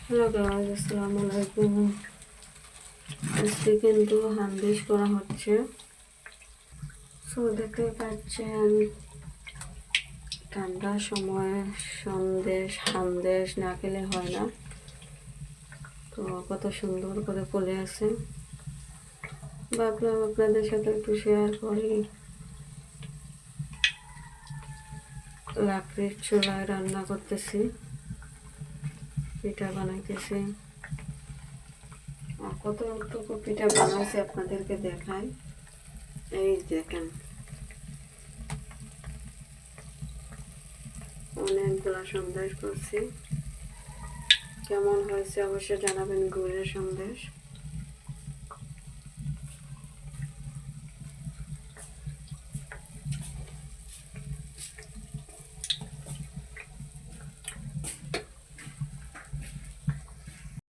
Hello guys, আসসালামু আলাইকুম। আজকে কিন্তু হান্দিশ করা হচ্ছে। সো দেখতে পাচ্ছেন ঠান্ডার সময় হান্দেশ না খেলে হয় না। তো কত সুন্দর করে ফুলে আছে, ভাবলাম আপনাদের সাথে একটু শেয়ার করি। লাকড়ির চুলায় রান্না করতেছি, পিঠা বানাইতেছি। আর কতটুকু পিঠা বানাইছি আপনাদেরকে দেখাই। এই দেখেন, অনেকগুলা সন্দেশ করছি। কেমন হয়েছে অবশ্যই জানাবেন গুড়ের সন্দেশ।